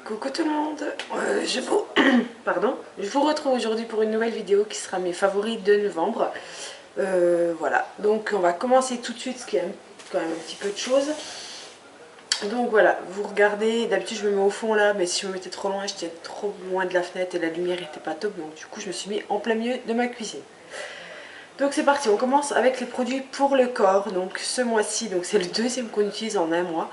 Coucou tout le monde, Pardon, je vous retrouve aujourd'hui pour une nouvelle vidéo qui sera mes favoris de novembre. Voilà, donc on va commencer tout de suite, ce qui est quand même un petit peu de choses. Donc voilà, vous regardez, d'habitude je me mets au fond là, mais si je me mettais trop loin, j'étais trop loin de la fenêtre et la lumière était pas top, donc du coup je me suis mis en plein milieu de ma cuisine. Donc c'est parti, on commence avec les produits pour le corps. Donc ce mois-ci, donc c'est le deuxième qu'on utilise en un mois.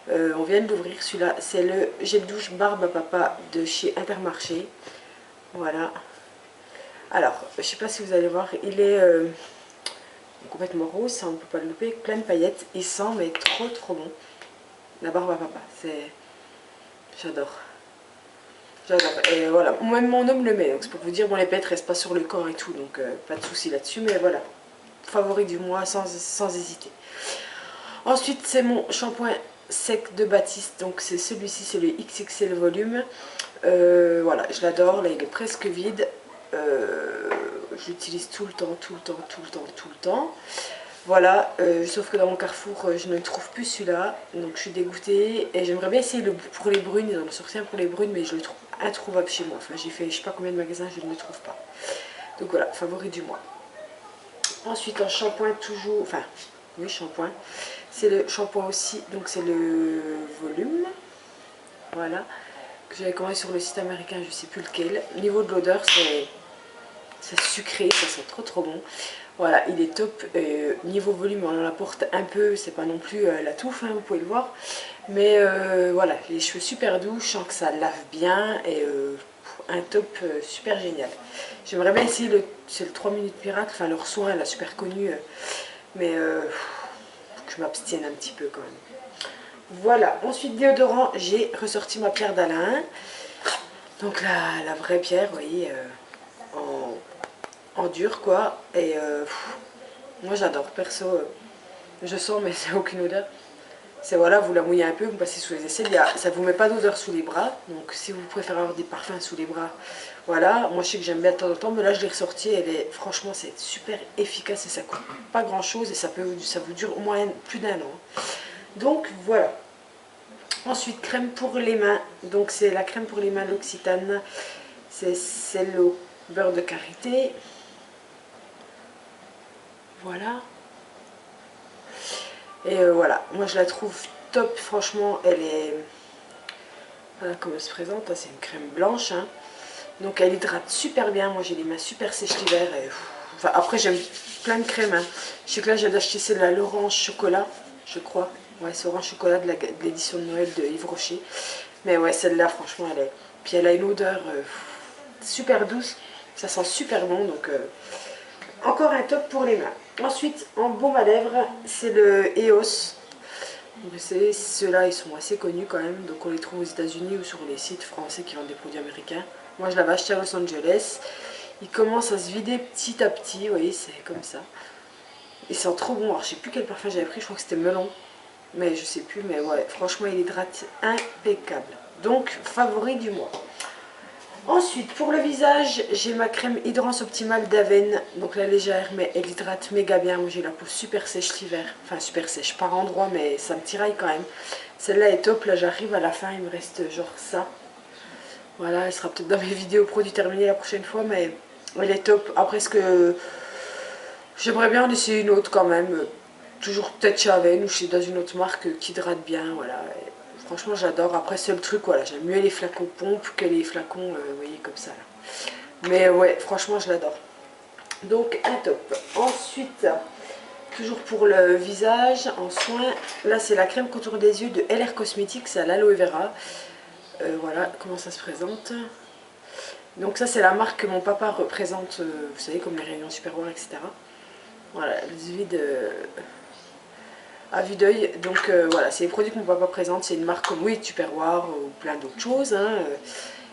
On vient d'ouvrir celui-là, c'est le gel douche barbe à papa de chez Intermarché. Voilà. Alors, je sais pas si vous allez voir, il est complètement rose, ça on ne peut pas le louper, plein de paillettes. Il sent mais trop bon. La barbe à papa, c'est... J'adore. J'adore. Et voilà, même mon homme le met, donc c'est pour vous dire, bon les paillettes restent pas sur le corps et tout, donc pas de souci là-dessus, mais voilà. Favori du mois sans hésiter. Ensuite, c'est mon shampoing sec de Baptiste, donc c'est celui-ci, c'est le XXL volume. Voilà, je l'adore, là il est presque vide. Je l'utilise tout le temps. Voilà, sauf que dans mon Carrefour, je ne trouve plus celui-là, donc je suis dégoûtée. Et j'aimerais bien essayer pour les brunes, ils en ont sorti un pour les brunes, mais je le trouve introuvable chez moi. Enfin, j'ai fait je sais pas combien de magasins, je ne le trouve pas. Donc voilà, favori du mois. Ensuite, un shampoing toujours, enfin, oui, shampoing. C'est le shampoing aussi, donc c'est le volume. Voilà, que j'avais commandé sur le site américain, je sais plus lequel. Au niveau de l'odeur, c'est sucré, ça sent trop bon. Voilà, il est top. Niveau volume, on en apporte un peu, c'est pas non plus la touffe, hein, vous pouvez le voir. Mais voilà, les cheveux super doux, je sens que ça lave bien et un top super génial. J'aimerais bien essayer c'est le 3 minutes miracle, enfin leur soin, elle a super connu, mais faut que je m'abstienne un petit peu quand même. Voilà, ensuite déodorant, j'ai ressorti ma pierre d'Alain. Donc la vraie pierre, vous voyez, en dur quoi. Et moi j'adore, perso, je sens mais c'est aucune odeur. C'est voilà, vous la mouillez un peu, vous passez sous les aisselles, ça ne vous met pas d'odeur sous les bras. Donc si vous préférez avoir des parfums sous les bras, voilà. Moi je sais que j'aime bien de temps en temps, mais là je l'ai ressorti, franchement c'est super efficace et ça coûte pas grand chose et ça vous dure au moins plus d'un an. Donc voilà. Ensuite, crème pour les mains. Donc c'est la crème pour les mains l'Occitane. C'est celle au beurre de karité. Voilà. Et voilà, moi je la trouve top, franchement, elle est... Voilà comment elle se présente, c'est une crème blanche. Hein. Donc elle hydrate super bien, moi j'ai les mains super sèches l'hiver. Enfin, après j'aime plein de crèmes. Hein. Je sais que là j'ai acheté celle-là, l'orange chocolat, je crois. Ouais, c'est orange chocolat de l'édition de Noël de Yves Rocher. Mais ouais, celle-là, franchement, elle est... Puis elle a une odeur super douce, ça sent super bon, donc encore un top pour les mains. Ensuite, en baume à lèvres, c'est le EOS. Vous savez, ceux-là, ils sont assez connus quand même, donc on les trouve aux États-Unis ou sur les sites français qui vendent des produits américains. Moi, je l'avais acheté à Los Angeles. Il commence à se vider petit à petit, vous voyez, c'est comme ça. Il sent trop bon. Alors, je sais plus quel parfum j'avais pris, je crois que c'était melon. Mais je sais plus, mais ouais, franchement, il hydrate impeccable. Donc, favori du mois. Ensuite, pour le visage, j'ai ma crème Hydrance Optimale d'Aven. Donc la légère, mais elle hydrate méga bien. Moi, j'ai la peau super sèche l'hiver. Enfin, super sèche par endroit, mais ça me tiraille quand même. Celle-là est top. Là, j'arrive à la fin. Il me reste genre ça. Voilà, elle sera peut-être dans mes vidéos produits terminés la prochaine fois, mais elle est top. Après, ce que j'aimerais bien en essayer une autre quand même. Toujours peut-être chez Aven ou chez dans une autre marque qui hydrate bien. Voilà. Franchement, j'adore. Après, seul truc, voilà, j'aime mieux les flacons pompe que les flacons, vous voyez, comme ça. Là. Mais ouais, franchement, je l'adore. Donc, un top. Ensuite, toujours pour le visage, en soin, là, c'est la crème contour des yeux de LR Cosmetics, c'est à l'aloe vera. Voilà comment ça se présente. Donc ça, c'est la marque que mon papa représente, vous savez, comme les rayons Superware, etc. Voilà, le vide... à vue d'œil. Donc voilà, c'est les produits que mon papa présente. C'est une marque comme oui, Tupperware ou plein d'autres choses. Hein,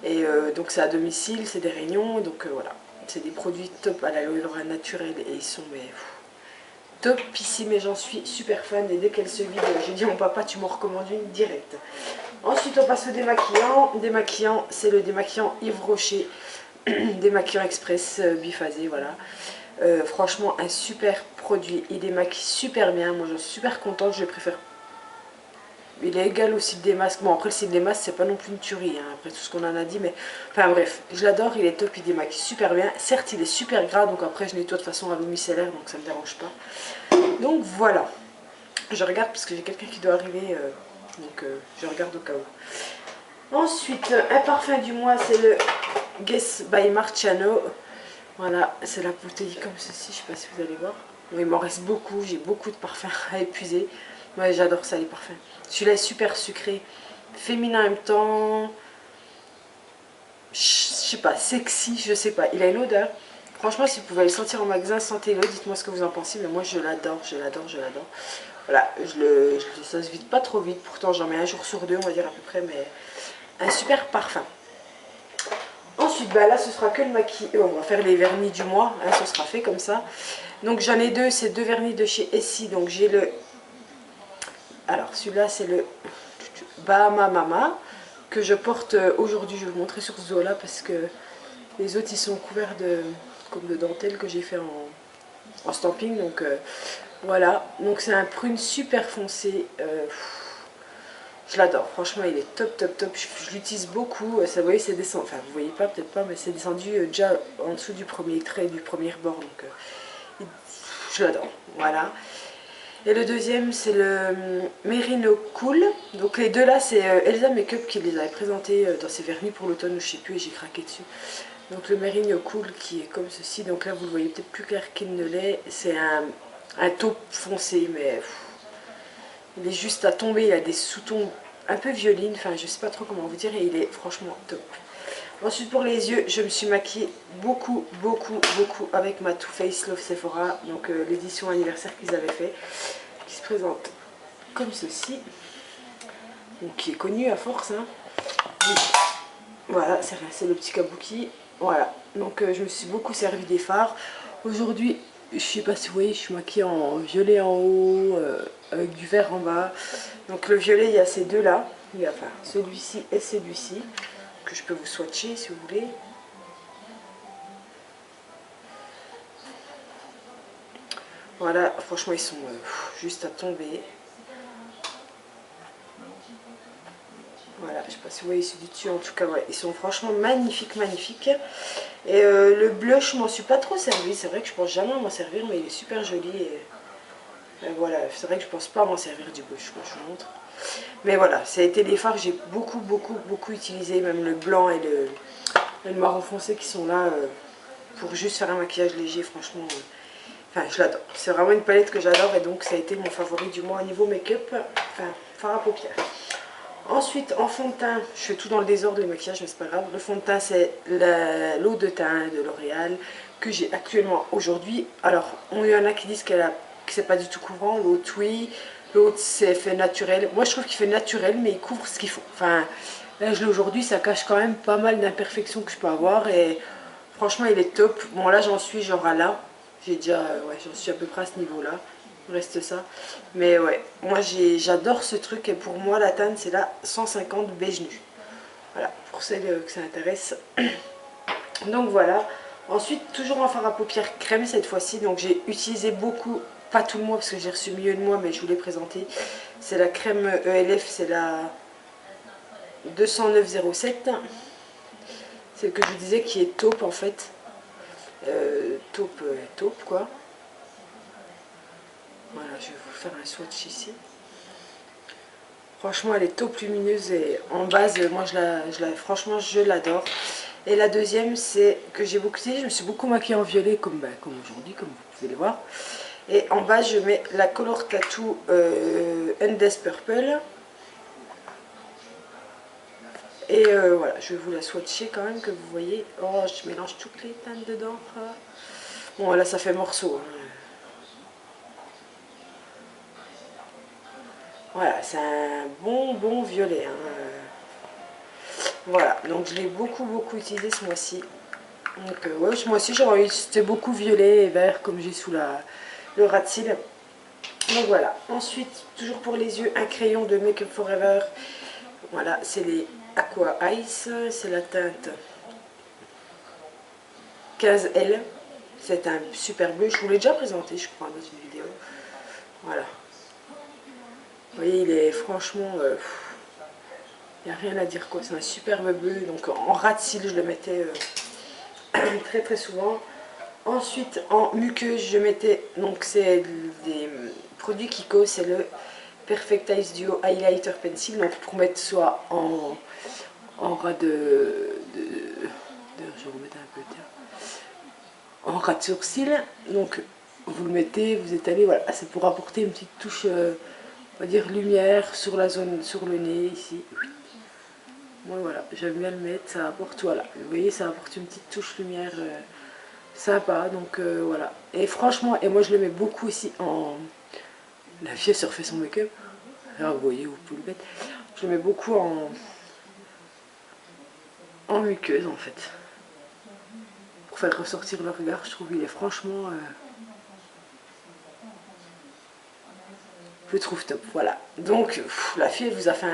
et donc c'est à domicile, c'est des réunions. Donc voilà, c'est des produits top à l'aloe vera naturelle et ils sont mais top ici. Mais j'en suis super fan et dès qu'elle se vide, j'ai dit à mon papa, tu m'en recommandes une direct. Ensuite, on passe au démaquillant. Démaquillant, c'est le démaquillant Yves Rocher, démaquillant express biphasé, voilà. Franchement un super produit, il démaquille super bien, moi j'en suis super contente, je préfère il est égal au cils des masques. Bon, après le cils des masques, c'est pas non plus une tuerie, hein, après tout ce qu'on en a dit, mais enfin bref, je l'adore, il est top, il démaquille super bien. Certes, il est super gras, donc après je nettoie de façon à l'eau micellaire, donc ça me dérange pas. Donc voilà, je regarde parce que j'ai quelqu'un qui doit arriver, donc je regarde au cas où. Ensuite, un parfum du mois, c'est le Guess by Marciano. Voilà, c'est la bouteille comme ceci, je sais pas si vous allez voir. Bon, il m'en reste beaucoup, j'ai beaucoup de parfums à épuiser. Ouais, j'adore ça les parfums. Celui-là est super sucré, féminin en même temps, je sais pas, sexy, je sais pas. Il a une odeur. Franchement, si vous pouvez le sentir en magasin, sentez-le, dites-moi ce que vous en pensez. Mais moi, je l'adore, je l'adore, je l'adore. Voilà, ça se vide pas trop vite. Pourtant, j'en mets un jour sur deux, on va dire à peu près. Mais un super parfum. Ensuite, bah là, ce sera que le maquillage. On va faire les vernis du mois. Hein, ce sera fait comme ça. Donc, j'en ai deux. C'est deux vernis de chez Essie. Donc, j'ai le... Alors, celui-là, c'est le Bahama Mama que je porte aujourd'hui. Je vais vous montrer sur Zola parce que les autres, ils sont couverts de comme de dentelle que j'ai fait en stamping. Donc, voilà. Donc, c'est un prune super foncé. Je l'adore, franchement il est top top top, je l'utilise beaucoup, ça vous voyez c'est descendu, enfin vous voyez pas peut-être pas mais c'est descendu déjà en dessous du premier trait, du premier bord, donc je l'adore, voilà. Et le deuxième c'est le Merino Cool, donc les deux là c'est Elsa Makeup qui les avait présentés dans ses vernis pour l'automne ou je sais plus et j'ai craqué dessus. Donc le Merino Cool qui est comme ceci, donc là vous le voyez peut-être plus clair qu'il ne l'est, c'est un taupe foncé mais... Il est juste à tomber, il a des sous-tons un peu violines, enfin je sais pas trop comment vous dire et il est franchement top. Ensuite pour les yeux, je me suis maquillée beaucoup avec ma Too Faced Love Sephora, donc l'édition anniversaire qu'ils avaient fait, qui se présente comme ceci, donc qui est connu à force. Hein. Voilà, c'est le petit kabuki, voilà, donc je me suis beaucoup servi des fards. Aujourd'hui, je sais pas si vous voyez, je suis maquillée en violet en haut, avec du vert en bas. Donc le violet, il y a ces deux là, il y a enfin celui-ci et celui-ci, que je peux vous swatcher si vous voulez. Voilà, franchement ils sont juste à tomber. Voilà, je sais pas si vous voyez ici du dessus, en tout cas ouais, ils sont franchement magnifiques, magnifiques. Et le blush, je m'en suis pas trop servi, c'est vrai que je pense jamais à m'en servir, mais il est super joli. Et voilà, c'est vrai que je pense pas à m'en servir du blush, je vous montre. Mais voilà, ça a été les fards que j'ai beaucoup utilisé, même le blanc et le marron foncé qui sont là pour juste faire un maquillage léger, franchement. Enfin, je l'adore. C'est vraiment une palette que j'adore et donc ça a été mon favori du mois au niveau make-up, enfin, fard à paupières. Ensuite, en fond de teint, je fais tout dans le désordre, les maquillages, mais c'est pas grave. Le fond de teint, c'est l'eau de teint de L'Oréal que j'ai actuellement aujourd'hui. Alors, il y en a qui disent que c'est pas du tout couvrant, l'autre oui, l'autre c'est fait naturel. Moi, je trouve qu'il fait naturel, mais il couvre ce qu'il faut. Enfin, là, je l'ai aujourd'hui, ça cache quand même pas mal d'imperfections que je peux avoir et franchement, il est top. Bon, là, j'en suis genre à là. J'ai déjà, ouais, j'en suis à peu près à ce niveau-là. Il reste ça. Mais ouais, moi j'adore ce truc et pour moi la teinte c'est la 150 beige nu. Voilà, pour celles que ça intéresse. Donc voilà. Ensuite, toujours en fard à paupières crème cette fois-ci. Donc j'ai utilisé beaucoup, pas tout le mois parce que j'ai reçu milieu de mois, mais je vous l'ai présenté. C'est la crème ELF, c'est la 209,07. Celle que je vous disais qui est taupe en fait. Taupe quoi. Voilà, je vais vous faire un swatch ici. Franchement, elle est taupe lumineuse et en base, moi, franchement, je l'adore. Et la deuxième, c'est que j'ai beaucoup utilisé, je me suis beaucoup maquillée en violet, comme aujourd'hui, comme vous pouvez le voir. Et en bas, je mets la Color Tattoo Undes Purple. Et voilà, je vais vous la swatcher quand même, que vous voyez. Oh, je mélange toutes les teintes dedans. Bon, là, ça fait morceau. Hein. Voilà, c'est un bon violet. Hein. Voilà, donc je l'ai beaucoup utilisé ce mois-ci. Donc ouais, ce mois-ci j'aurais eu, c'était beaucoup violet et vert comme j'ai sous le ras de cils. Donc voilà, ensuite, toujours pour les yeux, un crayon de Make Up Forever. Voilà, c'est les Aqua Ice, c'est la teinte 15L. C'est un super bleu, je vous l'ai déjà présenté je crois dans une vidéo. Voilà. voyez, il est franchement... il n'y a rien à dire quoi, c'est un superbe bleu. Donc en ras de cils, je le mettais très très souvent. Ensuite en muqueuse, je mettais, donc c'est des produits Kiko, c'est le Perfectize Duo Highlighter Pencil. Donc pour mettre soit en ras je vais remettre un peu, tiens, en ras de sourcil. Donc vous le mettez, vous étalez, voilà, c'est pour apporter une petite touche, on va dire lumière sur la zone, sur le nez ici. Moi voilà, j'aime bien le mettre, ça apporte, voilà, vous voyez, ça apporte une petite touche lumière sympa, donc voilà. Et franchement, et moi je le mets beaucoup ici en... La fille se refait son make-up, alors vous voyez, vous pouvez le mettre. Je le mets beaucoup en muqueuse en fait. Pour faire ressortir le regard, je trouve qu'il est franchement... je le trouve top, voilà. Donc, la fille, elle vous a fait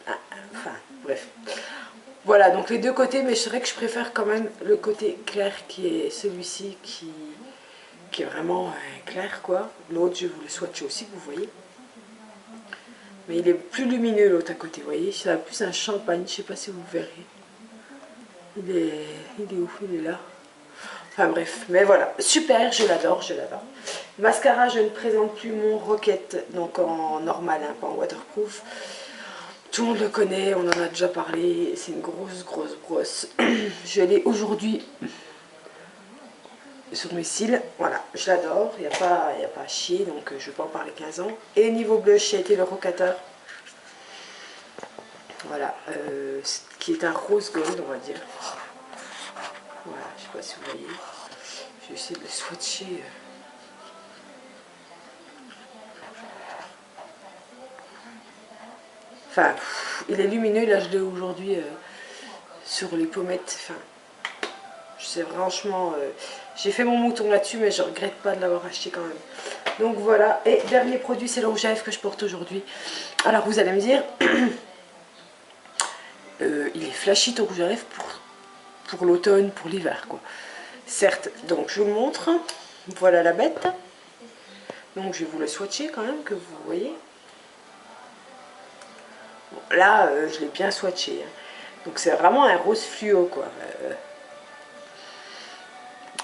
enfin, bref. Voilà, donc les deux côtés, mais je dirais que je préfère quand même le côté clair qui est celui-ci, qui est vraiment clair, quoi. L'autre, je vais vous le swatcher aussi, vous voyez. Mais il est plus lumineux, l'autre à côté, vous voyez. C'est plus un champagne, je sais pas si vous verrez. Il est où? Il est là. Enfin bref, mais voilà, super, je l'adore, je l'adore. Mascara, je ne présente plus mon Rocket, donc en normal, hein, pas en waterproof. Tout le monde le connaît, on en a déjà parlé, c'est une grosse brosse. Je l'ai aujourd'hui sur mes cils, voilà, je l'adore, il n'y a pas à chier, donc je vais pas en parler 15 ans. Et niveau blush, j'ai été le Rocateur, voilà, qui est un rose gold, on va dire. Voilà, je sais pas si vous voyez, je vais essayer de le swatcher. Enfin, il est lumineux, là je l'ai aujourd'hui sur les pommettes, enfin, je sais franchement, j'ai fait mon mouton là-dessus, mais je regrette pas de l'avoir acheté quand même. Donc voilà, et dernier produit, c'est le rouge à lèvres que je porte aujourd'hui. Alors vous allez me dire, il est flashy ton rouge à lèvres pour l'automne, pour l'hiver quoi. Certes, donc je vous le montre, voilà la bête. Donc je vais vous le swatcher quand même, que vous voyez. Bon, là, je l'ai bien swatché. Hein. Donc c'est vraiment un rose fluo quoi.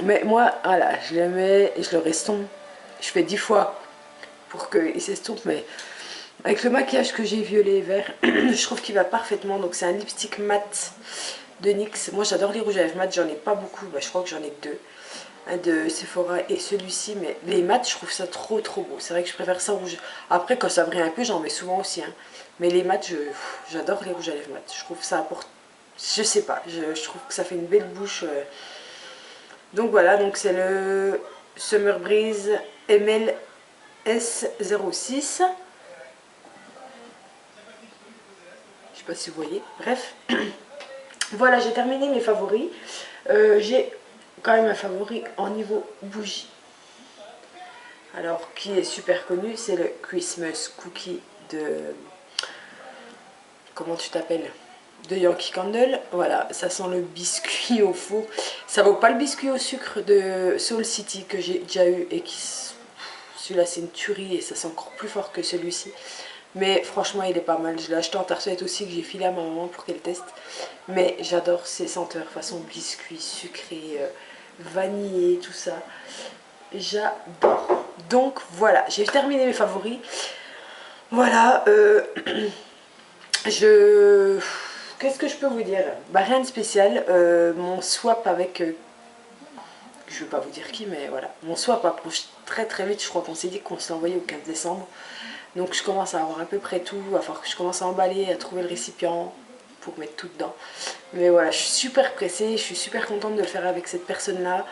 Mais moi, voilà, je le mets et je le restompe. Je fais 10 fois pour qu'il s'estompe, mais avec le maquillage que j'ai violet et vert, je trouve qu'il va parfaitement. Donc c'est un lipstick mat de NYX. Moi j'adore les rouges à lèvres mat, j'en ai pas beaucoup, bah, je crois que j'en ai que deux. Un de Sephora et celui-ci, mais les mats, je trouve ça trop beau. C'est vrai que je préfère ça au rouge. Après, quand ça brille un peu, j'en mets souvent aussi. Hein. Mais les mats, j'adore les rouges à lèvres mat. Je trouve que ça apporte, je sais pas, je trouve que ça fait une belle bouche. Donc voilà, donc c'est le Summer Breeze ML S06. Je sais pas si vous voyez. Bref, voilà, j'ai terminé mes favoris. J'ai quand même un favori en niveau bougie. Alors, qui est super connu, c'est le Christmas Cookie de... Comment tu t'appelles? De Yankee Candle. Voilà, ça sent le biscuit au four. Ça vaut pas le biscuit au sucre de Soul City que j'ai déjà eu et qui... Celui-là, c'est une tuerie et ça sent encore plus fort que celui-ci. Mais franchement, il est pas mal. Je l'ai acheté en tartelette aussi, que j'ai filé à ma maman pour qu'elle teste. Mais j'adore ces senteurs, façon biscuit, sucré, vanillé, tout ça. J'adore. Donc voilà, j'ai terminé mes favoris. Voilà, qu'est-ce que je peux vous dire? Bah rien de spécial. Mon swap avec... je vais pas vous dire qui, mais voilà. Mon swap approche très vite. Je crois qu'on s'est dit qu'on se l'envoyait au 15 décembre. Donc je commence à avoir à peu près tout. Il va falloir que je commence à emballer, à trouver le récipient pour mettre tout dedans. Mais voilà, je suis super pressée. Je suis super contente de le faire avec cette personne-là.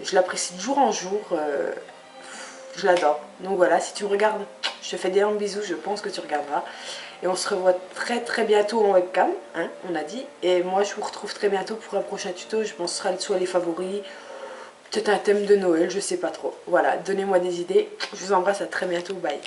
Je l'apprécie de jour en jour. Je l'adore. Donc voilà, si tu me regardes, je te fais des énormes bisous. Je pense que tu regarderas. Et on se revoit très bientôt en webcam, hein, on a dit. Et moi, je vous retrouve très bientôt pour un prochain tuto. Je pense que ce sera soit les favoris, peut-être un thème de Noël, je sais pas trop. Voilà, donnez-moi des idées. Je vous embrasse, à très bientôt. Bye.